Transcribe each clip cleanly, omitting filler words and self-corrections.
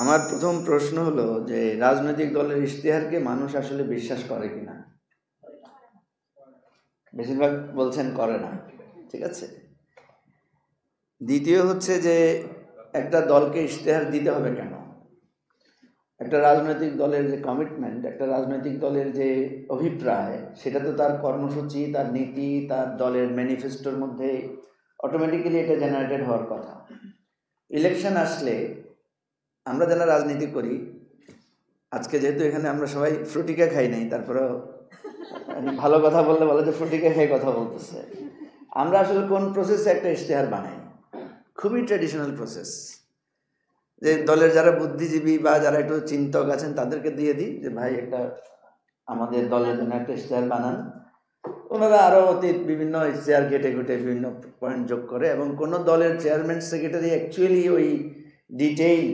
আমার প্রথম প্রশ্ন হলো যে রাজনৈতিক দলের ইশতেহারকে মানুষ আসলে বিশ্বাস করে কিনা। বেশিরভাগ বলছেন করে না, ঠিক আছে। দ্বিতীয় হচ্ছে যে একটা দলকে ইশতেহার দিতে হবে কেন। একটা রাজনৈতিক দলের যে কমিটমেন্ট, একটা রাজনৈতিক দলের যে অভিপ্রায়, সেটা তো তার কর্মসূচি, তার নীতি, তার দলের ম্যানিফেস্টোর মধ্যে অটোমেটিক্যালি এটা জেনারেটেড হওয়ার কথা। ইলেকশন আসলে আমরা যারা রাজনীতি করি, আজকে যেহেতু এখানে আমরা সবাই ফ্রুটিকা খাই নাই, তারপরেও ভালো কথা বললে বলে যে ফ্রুটিকা খেয়ে কথা বলতেছে। আমরা আসলে কোন প্রসেসে একটা ইশতেহার বানাই, খুবই ট্র্যাডিশনাল প্রসেস, যে দলের যারা বুদ্ধিজীবী বা যারা একটু চিন্তক আছেন তাদেরকে দিয়ে দিই যে ভাই একটা আমাদের দলের জন্য একটা ইশতেহার বানান। ওনারা আরও অতীত বিভিন্ন ইশতেহার ঘেটে ঘুটে বিভিন্ন পয়েন্ট যোগ করে, এবং কোনো দলের চেয়ারম্যান সেক্রেটারি অ্যাকচুয়ালি ওই ডিটেইল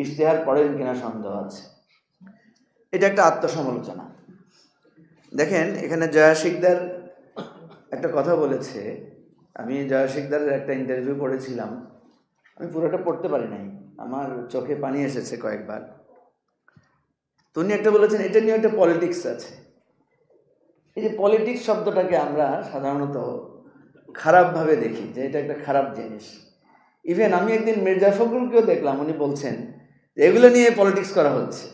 ইশতেহার পড়েন কিনা সন্দেহ আছে। এটা একটা আত্মসমালোচনা। দেখেন, এখানে জয়া শিকদার একটা কথা বলেছে। আমি জয়া শিকদারের একটা ইন্টারভিউ পড়েছিলাম, আমি পুরোটা পড়তে পারি নাই, আমার চোখে পানি এসেছে কয়েকবার। তো উনি একটা বলেছেন, এটা নিয়ে একটা পলিটিক্স আছে। এই যে পলিটিক্স শব্দটাকে আমরা সাধারণত খারাপভাবে দেখি, যে এটা একটা খারাপ জিনিস। ইভেন আমি একদিন মির্জা ফখরুলকেও দেখলাম, উনি বলছেন যে এগুলো নিয়ে পলিটিক্স করা হচ্ছে,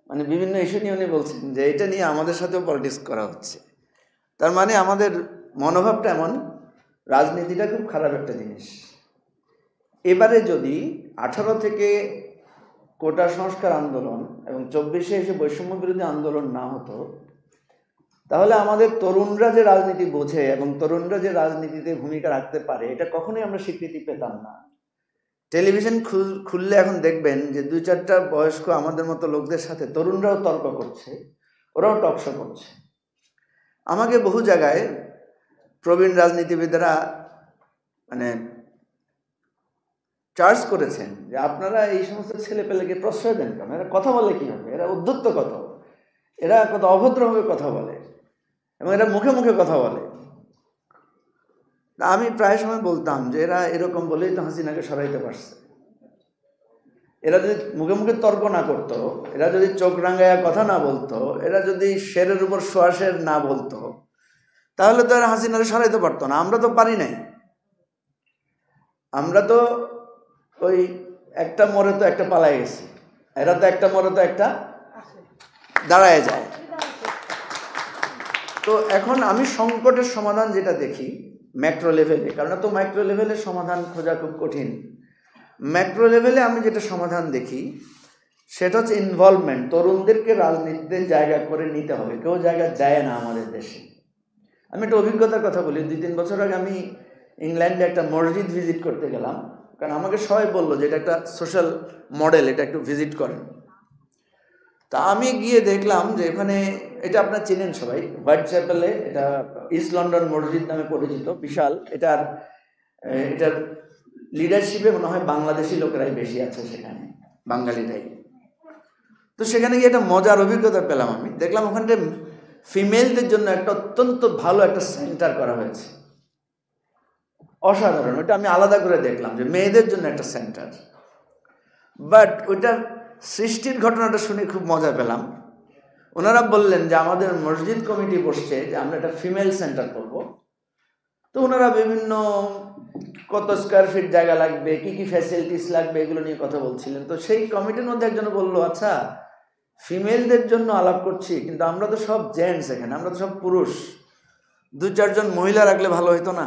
মানে বিভিন্ন ইস্যু নিয়ে উনি বলছেন যে এটা নিয়ে আমাদের সাথেও পলিটিক্স করা হচ্ছে। তার মানে আমাদের মনোভাবটা এমন, রাজনীতিটা খুব খারাপ একটা জিনিস। এবারে যদি 18 থেকে কোটা সংস্কার আন্দোলন এবং 24-এ এসে বৈষম্য বিরোধী আন্দোলন না হতো, তাহলে আমাদের তরুণরা যে রাজনীতি বোঝে এবং তরুণরা যে রাজনীতিতে ভূমিকা রাখতে পারে, এটা কখনোই আমরা স্বীকৃতি পেতাম না। টেলিভিশন খুললে এখন দেখবেন যে 2-4টা বয়স্ক আমাদের মতো লোকদের সাথে তরুণরাও তর্ক করছে, ওরাও টকশো করছে। আমাকে বহু জায়গায় প্রবীণ রাজনীতিবিদরা মানে চার্জ করেছেন যে আপনারা এই সমস্ত ছেলেপেলেকে প্রশ্রয় দেন কেন, এরা কথা বলে কি হবে, এরা উদ্ধত্ত কত, এরা কত অভদ্রভাবে কথা বলে এবং এরা মুখে মুখে কথা বলে। আমি প্রায় সময় বলতাম যে এরা এরকম বলেই তো হাসিনাকে সরাইতে পারছে। এরা যদি মুখে মুখে তর্ক না করতো, এরা যদি চোখ রাঙায়া কথা না বলতো, এরা যদি শেরের উপর সোয়াশের না বলতো, তাহলে তো এরা হাসিনাকে সরাইতে পারতো না। আমরা তো পারি নাই। আমরা তো ওই একটা মরে তো একটা পালায় গেছি, এরা তো একটা মরে তো একটা দাঁড়ায় যায়। তো এখন আমি সংকটের সমাধান যেটা দেখি ম্যাক্রো লেভেলে, কারণ তো মাইক্রো লেভেলে সমাধান খোঁজা খুব কঠিন। ম্যাক্রো লেভেলে আমি যেটা সমাধান দেখি সেটা হচ্ছে ইনভলভমেন্ট। তরুণদেরকে রাজনীতিতে জায়গা করে নিতে হবে, কেউ জায়গা দেয় না আমাদের দেশে। আমি একটা অভিজ্ঞতার কথা বলি। 2-3 বছর আগে আমি ইংল্যান্ডে একটা মসজিদ ভিজিট করতে গেলাম, কারণ আমাকে সবাই বললো যে এটা একটা সোশ্যাল মডেল, এটা একটু ভিজিট করেন। তা আমি গিয়ে দেখলাম যে এখানে, এটা আপনার চেনেন সবাই, হোয়াইট চ্যাপেলে, এটা ইস্ট লন্ডন মসজিদ নামে পরিচিত, বিশাল। এটার লিডারশিপে মনে হয় বাংলাদেশি লোকেরাই বেশি আছে সেখানে, বাঙালিরাই। তো সেখানে গিয়ে একটা মজার অভিজ্ঞতা পেলাম। আমি দেখলাম ওখানে ফিমেলদের জন্য একটা অত্যন্ত ভালো একটা সেন্টার করা হয়েছে, অসাধারণ। ওটা আমি আলাদা করে দেখলাম যে মেয়েদের জন্য একটা সেন্টার। বাট ওইটার সৃষ্টির ঘটনাটা শুনে খুব মজা পেলাম। ওনারা বললেন যে আমাদের মসজিদ কমিটি বসছে যে আমরা একটা ফিমেল সেন্টার করব। তো ওনারা বিভিন্ন কত স্কোয়ার ফিট জায়গা লাগবে, কি কি ফ্যাসিলিটিস লাগবে, এগুলো নিয়ে কথা বলছিলেন। তো সেই কমিটির মধ্যে একজন বললো, আচ্ছা ফিমেলদের জন্য আলাপ করছি, কিন্তু আমরা তো সব জেন্টস এখানে, আমরা তো সব পুরুষ, 2-4 জন মহিলা রাখলে ভালো হতো না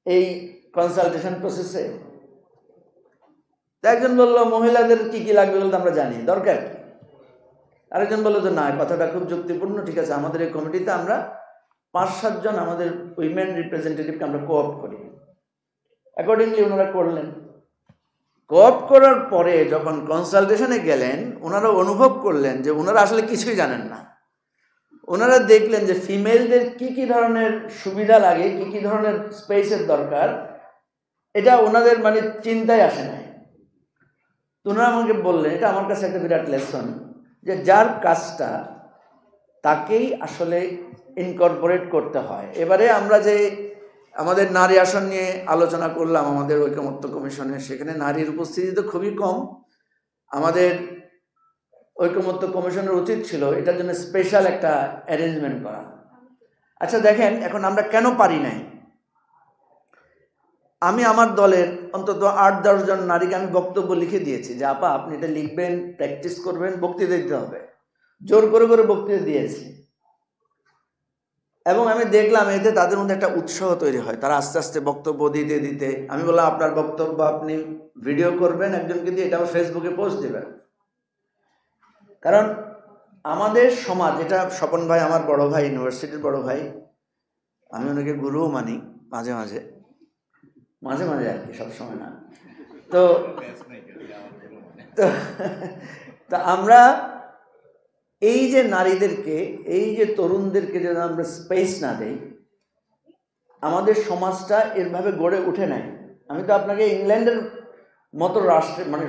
এই কনসালটেশন প্রসেসে? একজন বললো মহিলাদের কি কি লাগবে বলতে আমরা জানি, দরকার কি? আরেকজন বললো যে না, কথাটা খুব যুক্তিপূর্ণ, ঠিক আছে, আমাদের এই কমিটিতে আমরা 5-7 জন আমাদের উইমেন রিপ্রেজেন্টেটিভকে আমরা কোঅপ করি। অ্যাকর্ডিংলি ওনারা করলেন। কোঅপ করার পরে যখন কনসালটেশনে গেলেন, ওনারা অনুভব করলেন যে ওনারা আসলে কিছুই জানেন না। ওনারা দেখলেন যে ফিমেলদের কি কি ধরনের সুবিধা লাগে, কি কি ধরনের স্পেসের দরকার, এটা ওনাদের মানে চিন্তায় আসে নাই। তো ওনারা আমাকে বললেন, এটা আমার কাছে একটা বিরাট লেসন, যে যার কাজটা তাকেই আসলে ইনকর্পোরেট করতে হয়। এবারে আমরা যে আমাদের নারী আসন নিয়ে আলোচনা করলাম আমাদের ঐকমত্য কমিশনে, সেখানে নারীর উপস্থিতি তো খুবই কম। আমাদের ঐকমত্য কমিশনের উচিত ছিল এটার জন্য স্পেশাল একটা অ্যারেঞ্জমেন্ট করা। আচ্ছা দেখেন, এখন আমরা কেন পারি নাই? আমি আমার দলের অন্তত 8-10 জন নারীকে আমি বক্তব্য লিখে দিয়েছি যে আপা আপনি এটা লিখবেন, প্র্যাকটিস করবেন, বক্তৃতা দিতে হবে। জোর করে করে বক্তৃতা দিয়েছি এবং আমি দেখলাম এতে তাদের মধ্যে একটা উৎসাহ তৈরি হয়। তারা আস্তে আস্তে বক্তব্য দিতে দিতে, আমি বললাম আপনার বক্তব্য আপনি ভিডিও করবেন, একজনকে দিয়ে এটা ফেসবুকে পোস্ট দেবেন। কারণ আমাদের সমাজ, এটা স্বপন ভাই আমার বড় ভাই, ইউনিভার্সিটির বড় ভাই, আমি ওনাকে গুরুও মানি মাঝে মাঝে মাঝে মাঝে আর কি, সবসময় না। তো তো আমরা এই যে নারীদেরকে, এই যে তরুণদেরকে যদি আমরা স্পেস না দেই, আমাদের সমাজটা এরভাবে গড়ে উঠে নাই। আমি তো আপনাকে ইংল্যান্ডের মতো রাষ্ট্রে, মানে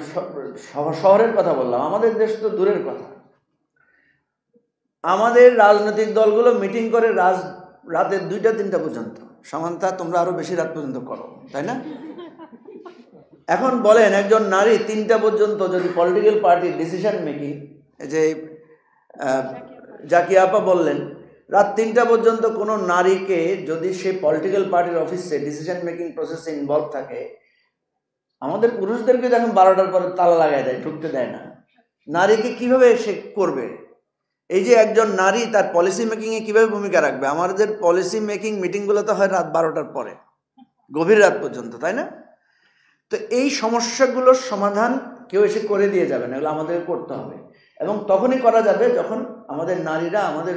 শহরের কথা বললাম, আমাদের দেশ তো দূরের কথা। আমাদের রাজনৈতিক দলগুলো মিটিং করে রাতের 2টা-3টা পর্যন্ত। সামান্তা তোমরা আরো বেশি রাত পর্যন্ত করো, তাই না? এখন বলেন একজন নারী 3টা পর্যন্ত যদি পলিটিক্যাল পার্টির ডিসিশন মেকিং, যে জাকিয়া আপা বললেন, রাত 3টা পর্যন্ত কোনো নারীকে যদি সে পলিটিক্যাল পার্টির অফিসে ডিসিশন মেকিং প্রসেসে ইনভলভ থাকে, আমাদের পুরুষদেরকে যখন 12টার পরে তালা লাগাই দেয়, ঢুকতে দেয় না, নারীকে কিভাবে সে করবে? এই যে একজন নারী তার পলিসি মেকিংয়ে কীভাবে ভূমিকা রাখবে? আমাদের পলিসি মেকিং মিটিংগুলো তো হয় রাত 12টার পরে, গভীর রাত পর্যন্ত, তাই না? তো এই সমস্যাগুলোর সমাধান কেউ এসে করে দিয়ে যাবে না, এগুলো আমাদের করতে হবে। এবং তখনই করা যাবে যখন আমাদের নারীরা আমাদের